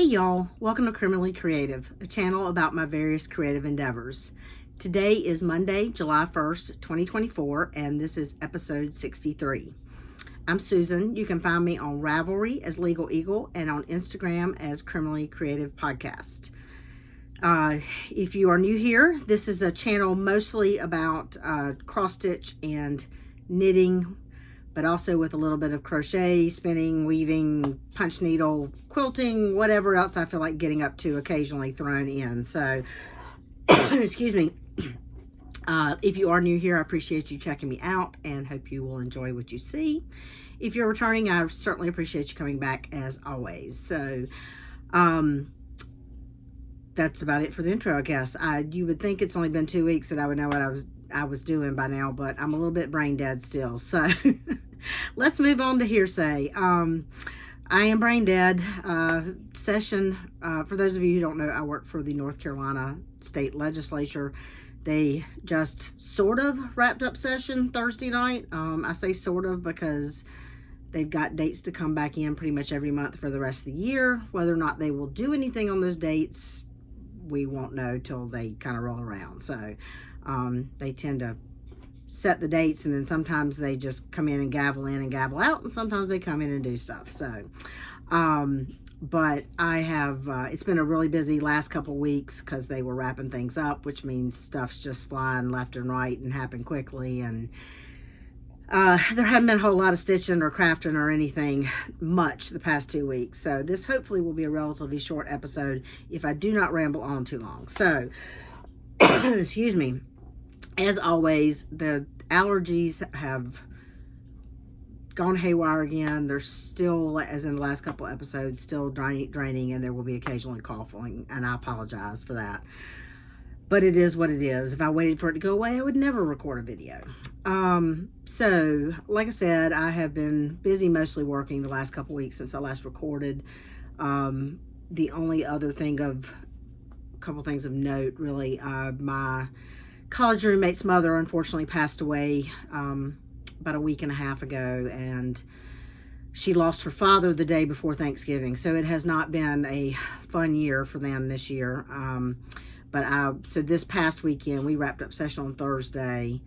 y'all, welcome to Criminally Creative, a channel about my various creative endeavors. Today is Monday, July 1st, 2024, and this is episode 63. I'm Susan. You can find me on Ravelry as Legal Eagle and on Instagram as Criminally Creative Podcast. If you are new here, this is a channel mostly about cross-stitch and knitting, but also with a little bit of crochet, spinning, weaving, punch needle, quilting, whatever else I feel like getting up to occasionally thrown in. So, excuse me. If you are new here, I appreciate you checking me out and hope you will enjoy what you see. If you're returning, I certainly appreciate you coming back as always. So, that's about it for the intro, I guess. You would think it's only been 2 weeks that I would know what I was doing by now, but I'm a little bit brain dead still. So let's move on to hearsay. I am brain dead. Session, for those of you who don't know, I work for the North Carolina State Legislature. They just sort of wrapped up session Thursday night. I say sort of because they've got dates to come back in pretty much every month for the rest of the year. Whether or not they will do anything on those dates, we won't know till they kind of roll around. So they tend to set the dates, and then sometimes they just come in and gavel out, and sometimes they come in and do stuff. So but I have it's been a really busy last couple weeks because they were wrapping things up, which means stuff's just flying left and right and happen quickly, and there haven't been a whole lot of stitching or crafting or anything much the past 2 weeks. So this hopefully will be a relatively short episode if I do not ramble on too long. So, excuse me. As always, the allergies have gone haywire again. They're still, as in the last couple episodes, still draining, and there will be occasionally coughing, and I apologize for that. But it is what it is. If I waited for it to go away, I would never record a video. So, like I said, I have been busy mostly working the last couple weeks since I last recorded. The only other couple things of note, really, my college roommate's mother unfortunately passed away about a week and a half ago, and she lost her father the day before Thanksgiving. So it has not been a fun year for them this year. So this past weekend, we wrapped up session on Thursday.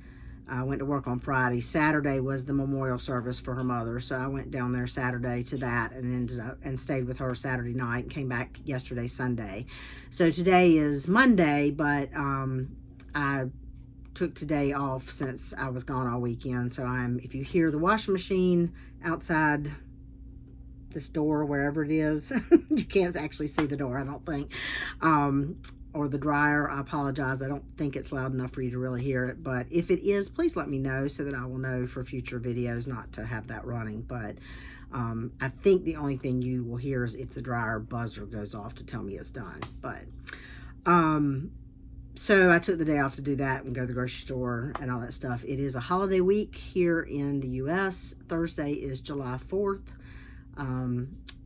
I went to work on Friday. Saturday was the memorial service for her mother, so I went down there Saturday to that and stayed with her Saturday night and came back yesterday, Sunday. So today is Monday, but I took today off since I was gone all weekend. So if you hear the washing machine outside this door, wherever it is, you can't actually see the door, I don't think. Or the dryer, I apologize. I don't think it's loud enough for you to really hear it, but if it is, please let me know so that I will know for future videos not to have that running. But I think the only thing you will hear is if the dryer buzzer goes off to tell me it's done. But so I took the day off to do that and go to the grocery store and all that stuff. It is a holiday week here in the U.S. Thursday is July 4th.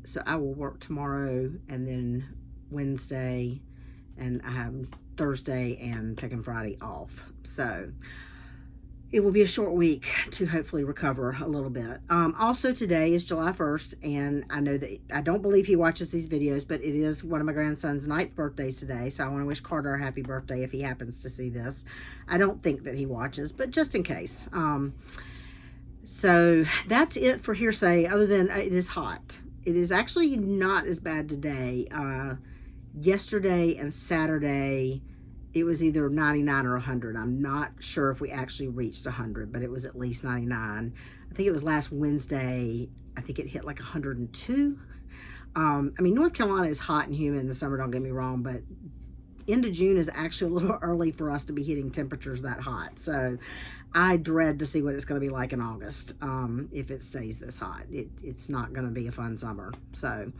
So I will work tomorrow and then Wednesday, and I have Thursday and taking Friday off. So it will be a short week to hopefully recover a little bit. Also today is July 1st, and I know that I don't believe he watches these videos, but it is one of my grandson's 9th birthdays today. So I want to wish Carter a happy birthday if he happens to see this. I don't think that he watches, but just in case. So that's it for hearsay, other than it is hot. It is actually not as bad today. Yesterday and Saturday, it was either 99 or 100. I'm not sure if we actually reached 100, but it was at least 99. I think it was last Wednesday. I think it hit like 102. I mean, North Carolina is hot and humid in the summer, don't get me wrong, but end of June is actually a little early for us to be hitting temperatures that hot. So I dread to see what it's going to be like in August if it stays this hot. It's not going to be a fun summer. So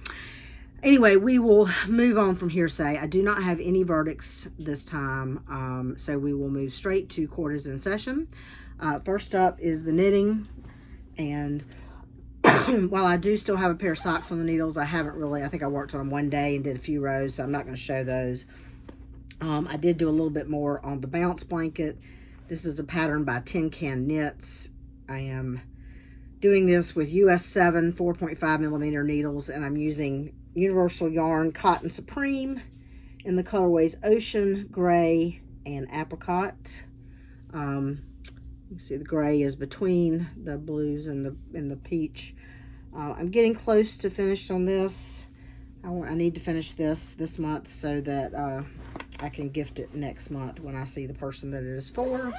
anyway, we will move on from hearsay. I do not have any verdicts this time, so we will move straight to court is in session. First up is the knitting, and while I do still have a pair of socks on the needles, I think I worked on them one day and did a few rows, so I'm not going to show those. I did do a little bit more on the bounce blanket. This is a pattern by Tin Can Knits. I am doing this with US 7 4.5 millimeter needles, and I'm using Universal Yarn Cotton Supreme in the colorways Ocean, Gray, and Apricot. You see the gray is between the blues and the peach. I'm getting close to finished on this. I need to finish this month so that I can gift it next month when I see the person that it is for.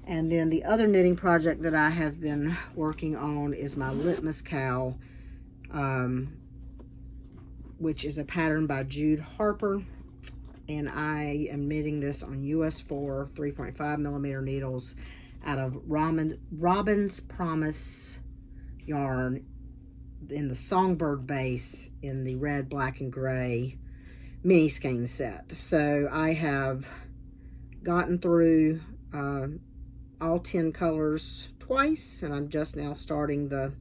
And then the other knitting project that I have been working on is my Litmus Cow, which is a pattern by Jude Harper. And I am knitting this on US 4 3.5 millimeter needles out of Robin's Promise yarn in the Songbird base in the red, black, and gray mini skein set. So I have gotten through all 10 colors twice, and I'm just now starting the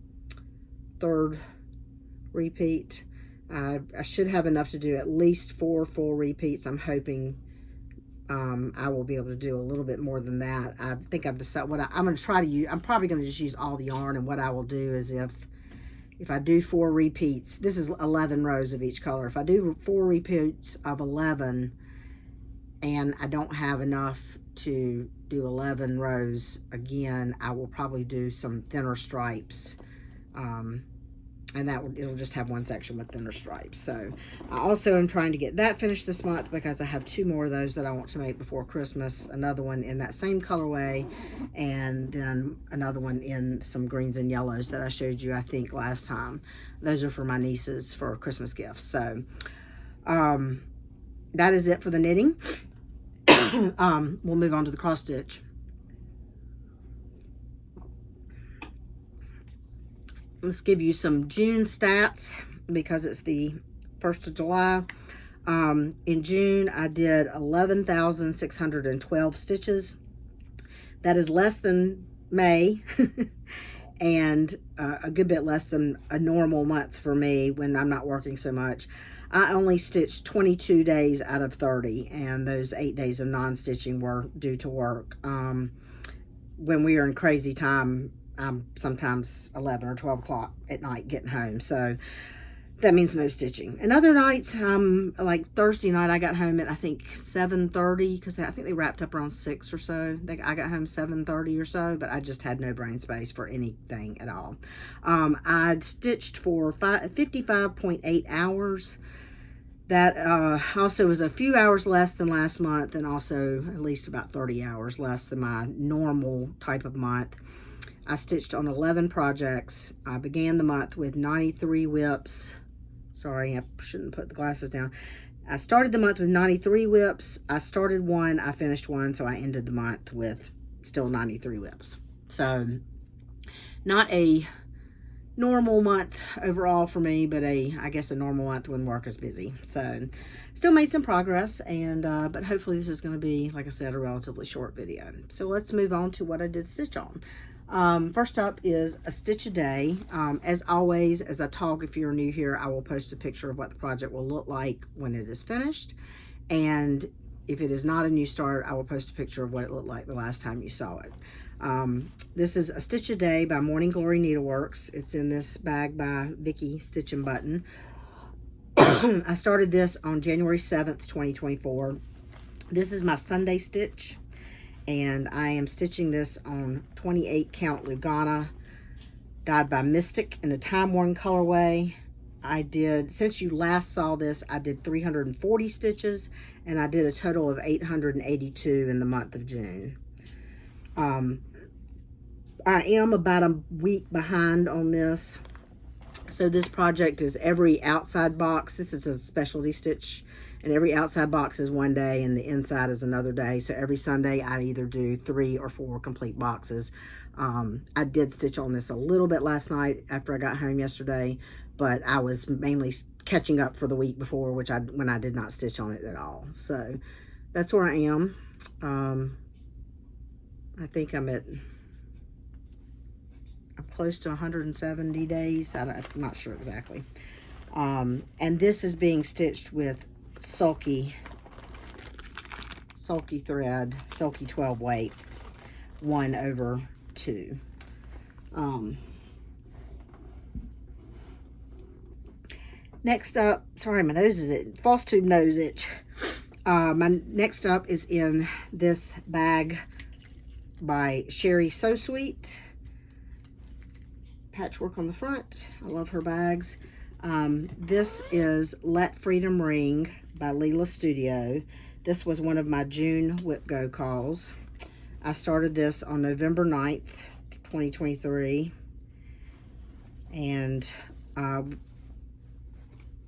third repeat. I should have enough to do at least 4 full repeats. I'm hoping I will be able to do a little bit more than that. I think I've decided what I'm going to try to use. I'm probably going to just use all the yarn, and what I will do is if I do 4 repeats, this is 11 rows of each color. If I do 4 repeats of 11 and I don't have enough to do 11 rows again, I will probably do some thinner stripes. And it'll just have one section with thinner stripes. So I also am trying to get that finished this month because I have 2 more of those that I want to make before Christmas. Another one in that same colorway, and then another one in some greens and yellows that I showed you, I think, last time. Those are for my nieces for Christmas gifts. So that is it for the knitting. We'll move on to the cross stitch. Let's give you some June stats because it's the 1st of July. In June, I did 11,612 stitches. That is less than May and a good bit less than a normal month for me when I'm not working so much. I only stitched 22 days out of 30, and those 8 days of non-stitching were due to work. When we are in crazy time, I'm sometimes 11 or 12 o'clock at night getting home, so that means no stitching. And other nights, like Thursday night, I got home at I think 7:30 because I think they wrapped up around 6 or so. I got home 7:30 or so, but I just had no brain space for anything at all. I'd stitched for 55.8 hours. That also was a few hours less than last month, and also at least about 30 hours less than my normal type of month. I stitched on 11 projects. I began the month with 93 whips. Sorry, I shouldn't put the glasses down. I started the month with 93 whips. I started one, I finished one, so I ended the month with still 93 whips. So not a normal month overall for me, but I guess a normal month when work is busy. So still made some progress, and but hopefully this is going to be, like I said, a relatively short video. So let's move on to what I did stitch on. First up is a stitch a day. As always, as I talk, if you're new here, I will post a picture of what the project will look like when it is finished. And if it is not a new start, I will post a picture of what it looked like the last time you saw it. This is a stitch a day by Morning Glory Needleworks. It's in this bag by Vicky Stitch and Button. I started this on January 7th, 2024. This is my Sunday stitch, and I am stitching this on 28 count Lugana, dyed by Mystic in the Time Worn colorway. I did, since you last saw this, I did 340 stitches, and I did a total of 882 in the month of June. I am about a week behind on this. So this project is every outside box. This is a specialty stitch, and every outside box is one day and the inside is another day. So every Sunday I either do 3 or 4 complete boxes. I did stitch on this a little bit last night after I got home yesterday, but I was mainly catching up for the week before, when I did not stitch on it at all. So that's where I am. I think I'm close to 170 days. I'm not sure exactly. And this is being stitched with Sulky thread, Sulky 12 weight, 1/2. Next up, sorry, my nose is itching. False tube nose itch. My next up is in this bag by Sherry So Sweet. Patchwork on the front. I love her bags. This is Let Freedom Ring by Leela Studio. This was one of my June Whip Go calls. I started this on November 9th, 2023. And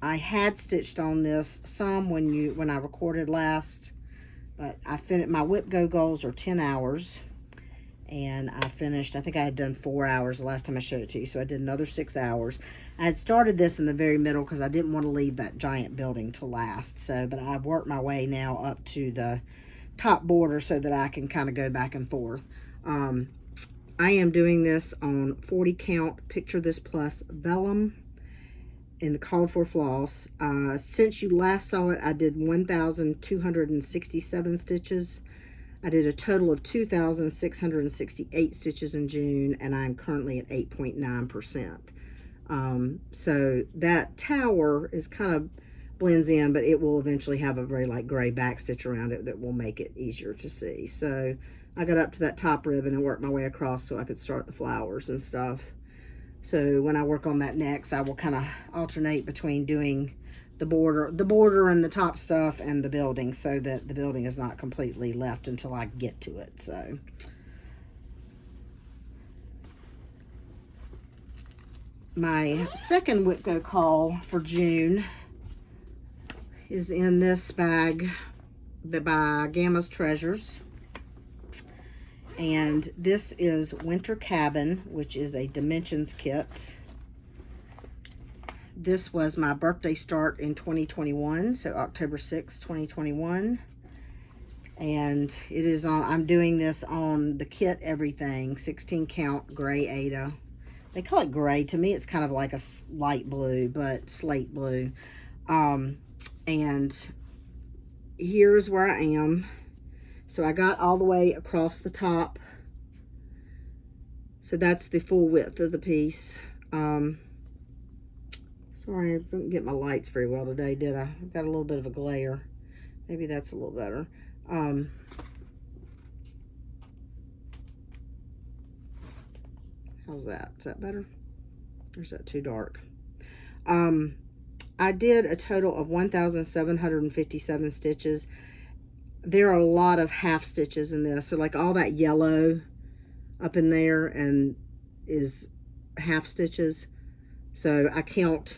I had stitched on this some when I recorded last, but I finished. My Whip Go goals are 10 hours, and I finished. I think I had done 4 hours the last time I showed it to you, so I did another 6 hours. I had started this in the very middle because I didn't want to leave that giant building to last. So, but I've worked my way now up to the top border so that I can kind of go back and forth. I am doing this on 40 count Picture This Plus vellum in the called for floss. Since you last saw it, I did 1,267 stitches. I did a total of 2,668 stitches in June, and I'm currently at 8.9%. So that tower is kind of blends in, but it will eventually have a very light gray back stitch around it that will make it easier to see. So I got up to that top ribbon and worked my way across so I could start the flowers and stuff. So when I work on that next, I will kind of alternate between doing the border and the top stuff and the building, so that the building is not completely left until I get to it. So my second Whip Go call for June is in this bag by Gamma's Treasures. And this is Winter Cabin, which is a dimensions kit. This was my birthday start in 2021, so October 6, 2021. And it is on, I'm doing this on the Kit Everything 16 count gray Aida. They call it gray. To me, it's kind of like a light blue, but slate blue. And here's where I am. So I got all the way across the top. So that's the full width of the piece. Sorry, I didn't get my lights very well today, did I? I've got a little bit of a glare. Maybe that's a little better. How's that? Is that better? Or is that too dark? I did a total of 1,757 stitches. There are a lot of half stitches in this. So like all that yellow up in there and is half stitches. So I count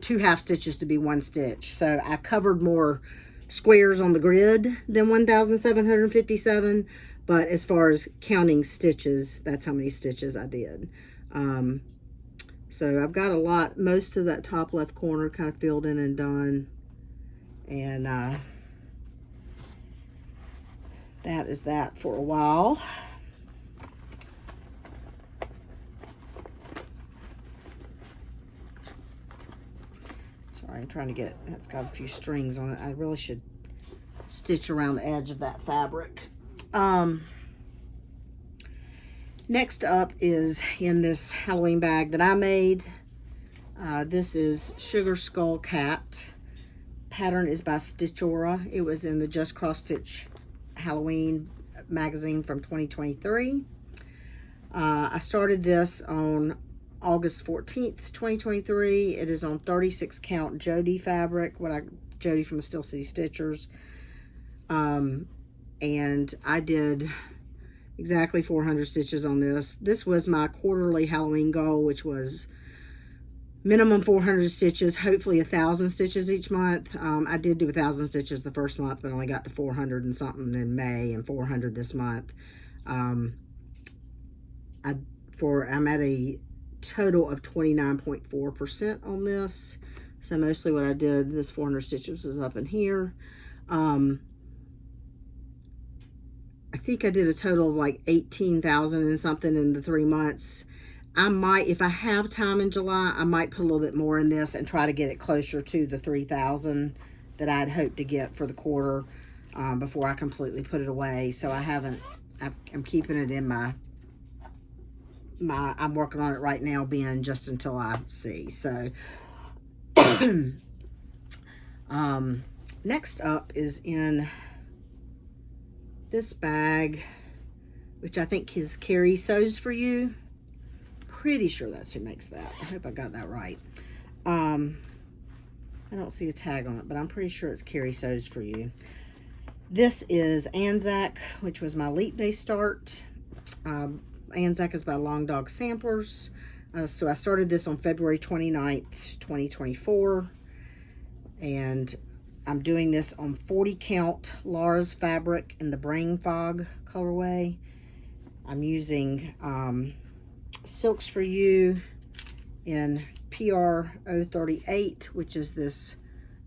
2 half stitches to be 1 stitch. So I covered more squares on the grid than 1,757. But as far as counting stitches, that's how many stitches I did. So I've got a lot, most of that top left corner kind of filled in and done. And that is that for a while. Sorry, I'm trying to get, that's got a few strings on it. I really should stitch around the edge of that fabric. Next up is in this Halloween bag that I made. This is Sugar Skull Cat. Pattern is by Stitchora. It was in the Just Cross Stitch Halloween magazine from 2023. I started this on August 14th, 2023. It is on 36 count Jody fabric, Jody from the Steel City Stitchers. And I did exactly 400 stitches on this. This was my quarterly Halloween goal, which was minimum 400 stitches, hopefully 1,000 stitches each month. I did do 1,000 stitches the first month, but only got to 400 and something in May and 400 this month. I'm at a total of 29.4% on this. So mostly what I did, this 400 stitches is up in here. I think I did a total of like 18,000 and something in the 3 months. I might, if I have time in July, I might put a little bit more in this and try to get it closer to the 3,000 that I'd hoped to get for the quarter before I completely put it away. So I'm keeping it in my I'm working on it right now, bin, just until I see. So Next up is in this bag, which I think is Carrie Sews For You. Pretty sure that's who makes that. I hope I got that right. I don't see a tag on it, but I'm pretty sure it's Carrie Sews For You. This is Anzac, which was my Leap Day start. Anzac is by Long Dog Samplers. So I started this on February 29th, 2024. And I'm doing this on 40 count Laura's fabric in the Brain Fog colorway. I'm using Silks For You in PR 038, which is this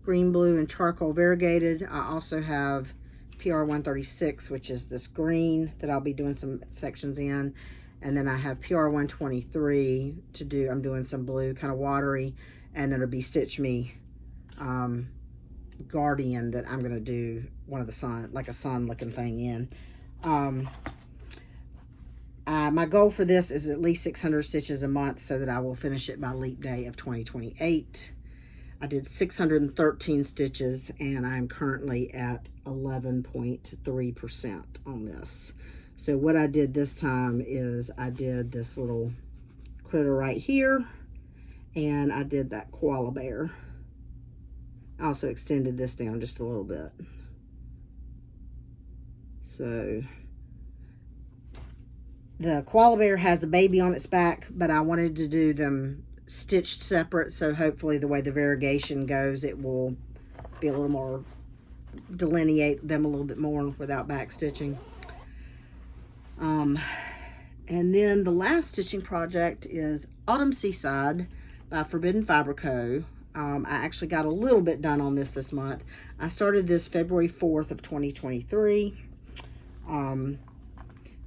green, blue, and charcoal variegated. I also have PR 136, which is this green that I'll be doing some sections in. And then I have PR 123 to do, I'm doing some blue, kind of watery. And then it'll be Stitch Me Guardian that I'm going to do one of the sun, like a sun looking thing in. My goal for this is at least 600 stitches a month so that I will finish it by Leap Day of 2028. I did 613 stitches and I'm currently at 11.3% on this. So what I did this time is I did this little critter right here and I did that koala bear. I also extended this down just a little bit. So the koala bear has a baby on its back, but I wanted to do them stitched separate, so hopefully the way the variegation goes, it will be a little more, delineate them a little bit more without back stitching. And then the last stitching project is Autumn Seaside by Forbidden Fiber Co. I actually got a little bit done on this month. I started this February 4th of 2023.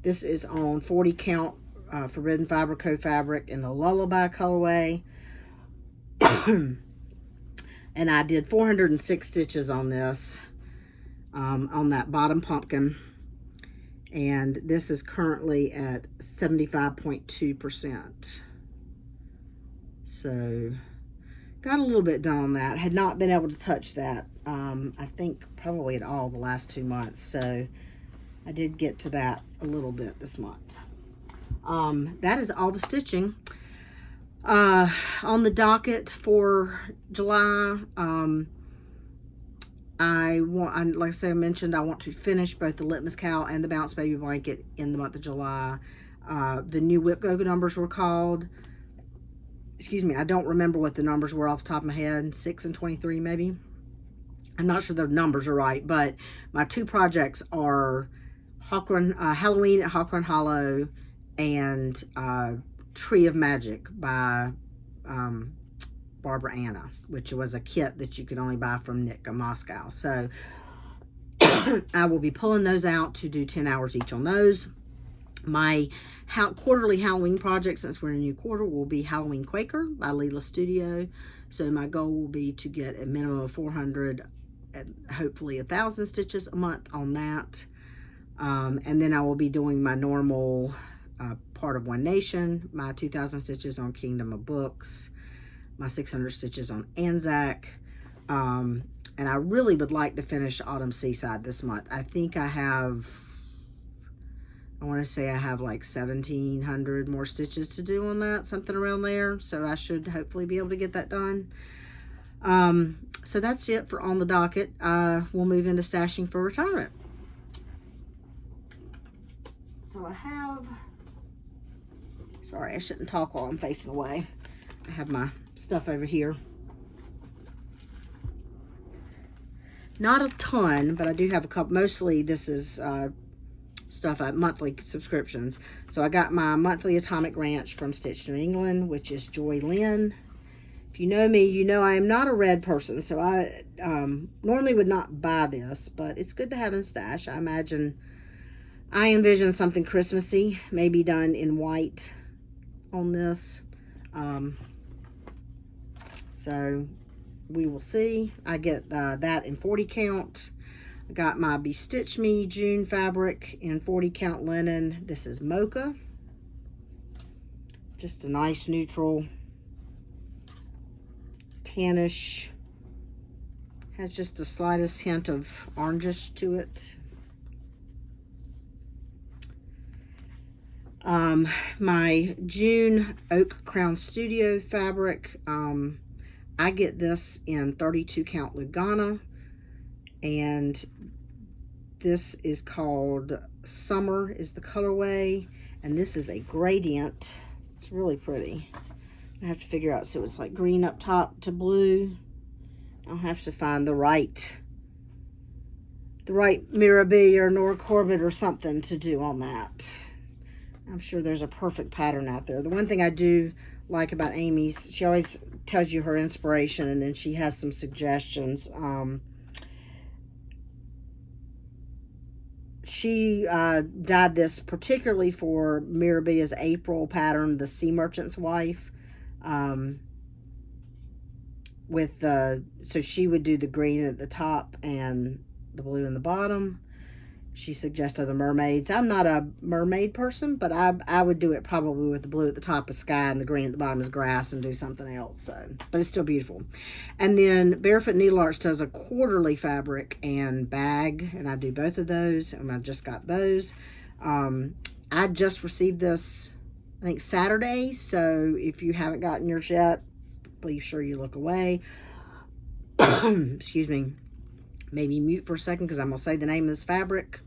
This is on 40 count Forbidden Fiber Co. fabric in the Lullaby colorway. And I did 406 stitches on this, on that bottom pumpkin. And this is currently at 75.2%. So got a little bit done on that. Had not been able to touch that, I think probably at all the last 2 months. So I did get to that a little bit this month. That is all the stitching. On the docket for July, like I said, I mentioned I want to finish both the Litmus Cow and the Bounce Baby Blanket in the month of July. The new Whip Go numbers were called. Excuse me, I don't remember what the numbers were off the top of my head. 6 and 23 maybe. I'm not sure the numbers are right, but my two projects are Halloween at Hawkrun Hollow and Tree of Magic by Barbara Anna, which was a kit that you could only buy from Nick in Moscow. So I will be pulling those out to do 10 hours each on those. My quarterly Halloween project, since we're in a new quarter, will be Halloween Quaker by Leela Studio. So my goal will be to get a minimum of 400 and hopefully 1,000 stitches a month on that. And then I will be doing my normal Part of One Nation, my 2,000 stitches on Kingdom of Books, my 600 stitches on Anzac. And I really would like to finish Autumn Seaside this month. I think I want to say I have like 1,700 more stitches to do on that, something around there. So I should hopefully be able to get that done. So that's it for on the docket. We'll move into stashing for retirement. So I have, sorry, I shouldn't talk while I'm facing away. I have my stuff over here. Not a ton, but I do have a couple. Mostly this is stuff at monthly subscriptions. So I got my monthly Atomic Ranch from Stitch New England, which is Joy Lynn. If you know me, you know I am not a red person, so I normally would not buy this, but it's good to have in stash. I envision something Christmassy, maybe done in white on this. So we will see. I get that in 40 count. I got my Bestitch Me June fabric in 40 count linen. This is Mocha. Just a nice neutral tannish. Has just the slightest hint of orangish to it. My June Oak Crown Studio fabric, I get this in 32 count Lugana, and this is called Summer is the colorway, and this is a gradient. It's really pretty. I have to figure out, so it's like green up top to blue. I'll have to find the right Mirabee or Nora Corbett or something to do on that. I'm sure there's a perfect pattern out there. The one thing I do like about Amy's, she always tells you her inspiration, and then she has some suggestions. She dyed this particularly for Mirabee's April pattern, the Sea Merchant's Wife. So she would do the green at the top and the blue in the bottom. She suggested the mermaids. I'm not a mermaid person, but I would do it probably with the blue at the top of sky and the green at the bottom is grass, and do something else. So, but it's still beautiful. And then Barefoot Needle Arts does a quarterly fabric and bag, and I do both of those, and I just got those. I just received this, I think, Saturday, so if you haven't gotten yours yet, be sure you look away. Excuse me. Maybe mute for a second because I'm going to say the name of this fabric.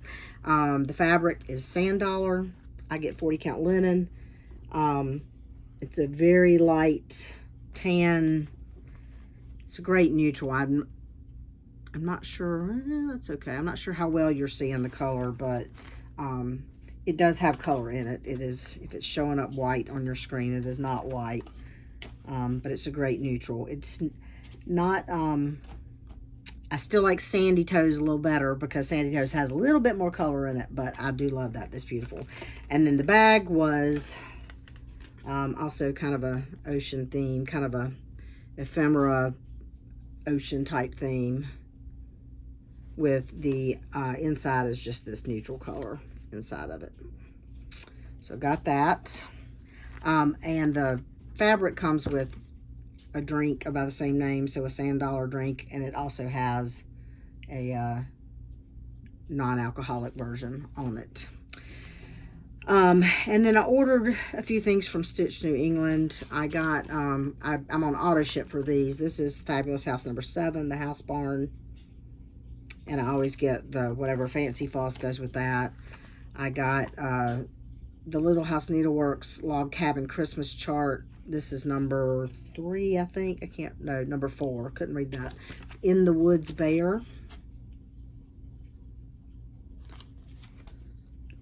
The fabric is Sand-Dollar. I get 40 count linen. It's a very light tan. It's a great neutral. I'm not sure. That's okay. I'm not sure how well you're seeing the color, but it does have color in it. It is, if it's showing up white on your screen, it is not white. But it's a great neutral. It's not... I still like Sandy Toes a little better because Sandy Toes has a little bit more color in it, but I do love that. It's beautiful. And then the bag was also kind of a ocean theme, kind of a ephemera ocean type theme, with the inside is just this neutral color inside of it. So got that. And the fabric comes with a drink by the same name, so a Sand-Dollar drink, and it also has a non-alcoholic version on it. And then I ordered a few things from Stitch New England. I got, I'm on auto ship for these. This is Fabulous House number 7, the house barn, and I always get the whatever fancy floss goes with that. I got the Little House Needleworks Log Cabin Christmas chart. This is number 3, I think. Number 4. Couldn't read that. In the Woods Bear.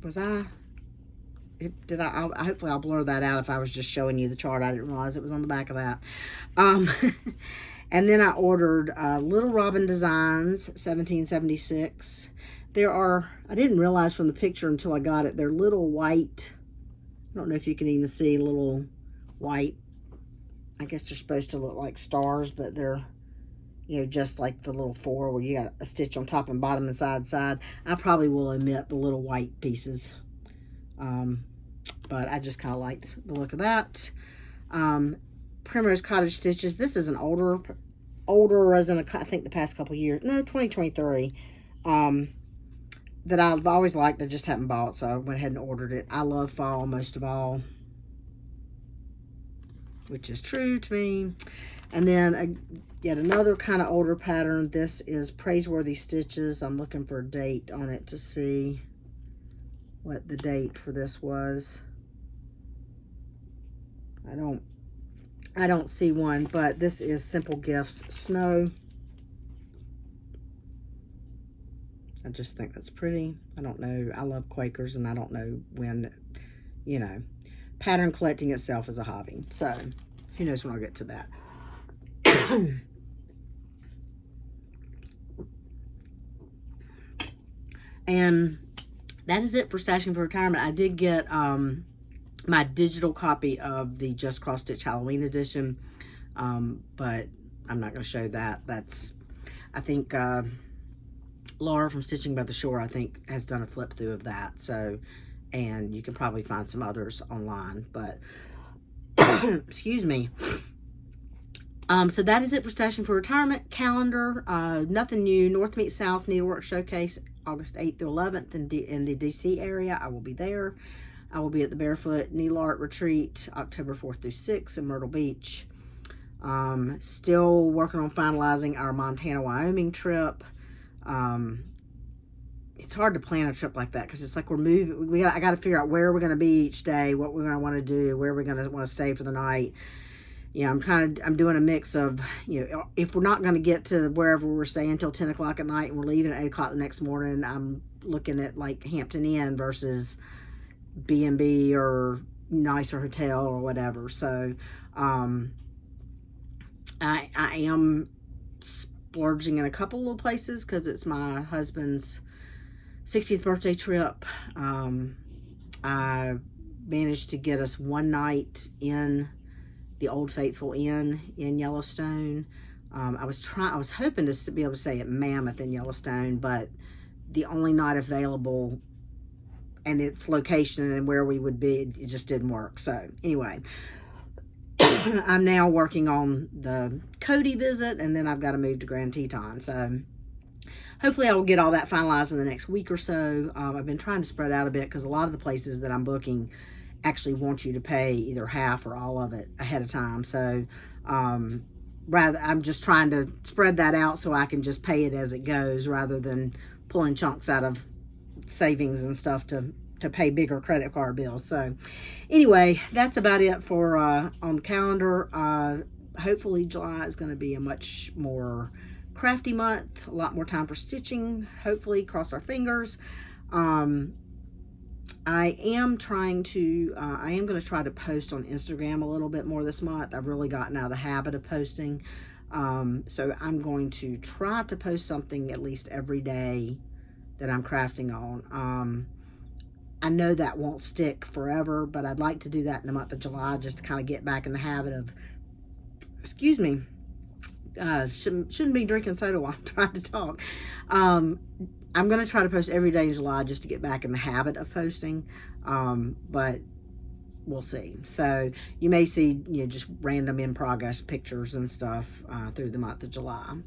Hopefully I'll blur that out if I was just showing you the chart. I didn't realize it was on the back of that. And then I ordered Little Robin Designs, 1776. I didn't realize from the picture until I got it, they're little white. I don't know if you can even see little white. I guess they're supposed to look like stars, but they're, just like the little 4 where you got a stitch on top and bottom and side. I probably will omit the little white pieces. But I just kind of liked the look of that. Primrose Cottage Stitches. This is an older as in, I think, the past couple years. No, 2023. That I've always liked. I just haven't bought, so I went ahead and ordered it. I love fall most of all, which is true to me. And then yet another kind of older pattern. This is Praiseworthy Stitches. I'm looking for a date on it to see what the date for this was. I don't see one, but this is Simple Gifts Snow. I just think that's pretty. I don't know. I love Quakers, and I don't know when, pattern collecting itself is a hobby. So who knows when I'll get to that. And that is it for Stashing for Retirement. I did get my digital copy of the Just Cross Stitch Halloween edition, but I'm not going to show that. I think Laura from Stitching by the Shore, I think, has done a flip through of that. So, and you can probably find some others online, but excuse me. So that is it for Stashing for Retirement calendar. Nothing new. North Meets South Needlework Showcase, August 8th through 11th in the DC area. I will be there. I will be at the Barefoot Needle Art Retreat, October 4th through 6th in Myrtle Beach. Still working on finalizing our Montana, Wyoming trip. It's hard to plan a trip like that because it's like we're moving. I got to figure out where we're going to be each day, what we're going to want to do, where we're going to want to stay for the night. I'm doing a mix of, if we're not going to get to wherever we're staying until 10 o'clock at night and we're leaving at 8 o'clock the next morning, I'm looking at like Hampton Inn versus B&B or nicer hotel or whatever. So I am splurging in a couple little places because it's my husband's 60th birthday trip. I managed to get us one night in the Old Faithful Inn in Yellowstone. I was hoping to be able to stay at Mammoth in Yellowstone, but the only night available and its location and where we would be, it just didn't work. So anyway, I'm now working on the Cody visit, and then I've got to move to Grand Teton. So hopefully I will get all that finalized in the next week or so. I've been trying to spread out a bit because a lot of the places that I'm booking actually want you to pay either half or all of it ahead of time. So I'm just trying to spread that out so I can just pay it as it goes rather than pulling chunks out of savings and stuff to pay bigger credit card bills. So anyway, that's about it for on the calendar. Hopefully July is going to be a much more crafty month, a lot more time for stitching, hopefully, cross our fingers. I am going to try to post on Instagram a little bit more this month. I've really gotten out of the habit of posting. So I'm going to try to post something at least every day that I'm crafting on. I know that won't stick forever, but I'd like to do that in the month of July just to kind of get back in the habit of, shouldn't be drinking soda while I'm trying to talk. I'm going to try to post every day in July just to get back in the habit of posting, but we'll see. So you may see, just random in progress pictures and stuff through the month of July.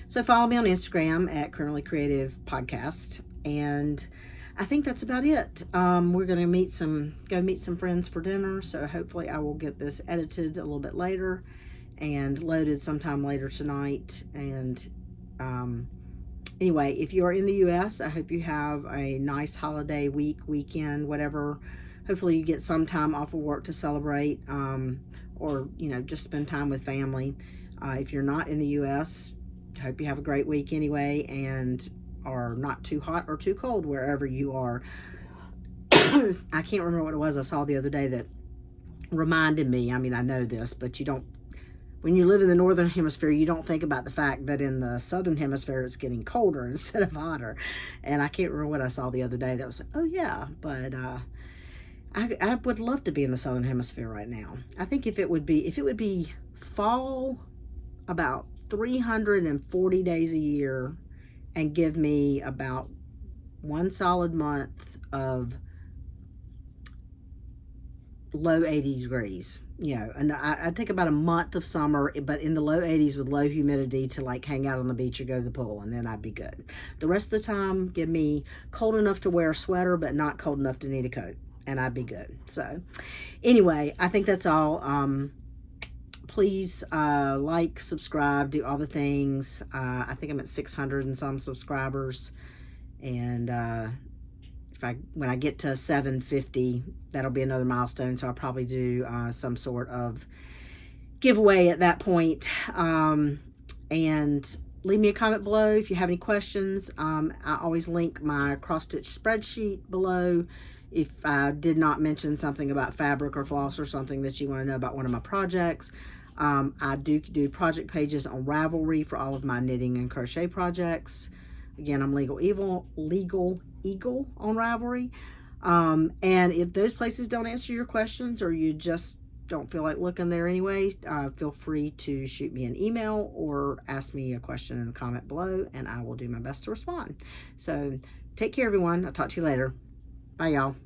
So follow me on Instagram at Currently Creative Podcast, and I think that's about it. We're going to go meet some friends for dinner, so hopefully I will get this edited a little bit later and loaded sometime later tonight. And anyway, if you are in the U.S., I hope you have a nice holiday weekend, whatever. Hopefully you get some time off of work to celebrate, or, just spend time with family. If you're not in the U.S., hope you have a great week anyway, and are not too hot or too cold wherever you are. I can't remember what it was I saw the other day that reminded me. I mean, I know this, but when you live in the northern hemisphere, you don't think about the fact that in the southern hemisphere it's getting colder instead of hotter. And I can't remember what I saw the other day that was like, oh yeah, but I would love to be in the southern hemisphere right now. I think if it would be fall about 340 days a year and give me about one solid month of low 80 degrees, and I'd take about a month of summer, but in the low 80s with low humidity to like hang out on the beach or go to the pool, and then I'd be good. The rest of the time, give me cold enough to wear a sweater, but not cold enough to need a coat, and I'd be good. So anyway, I think that's all. Please like, subscribe, do all the things. I think I'm at 600 and some subscribers, and when I get to 750, that'll be another milestone. So I'll probably do some sort of giveaway at that point. And leave me a comment below if you have any questions. I always link my cross-stitch spreadsheet below. If I did not mention something about fabric or floss or something that you want to know about one of my projects. I do project pages on Ravelry for all of my knitting and crochet projects. Again, I'm Legal Eagle on Ravelry. And if those places don't answer your questions or you just don't feel like looking there anyway, feel free to shoot me an email or ask me a question in the comment below, and I will do my best to respond. So take care, everyone. I'll talk to you later. Bye, y'all.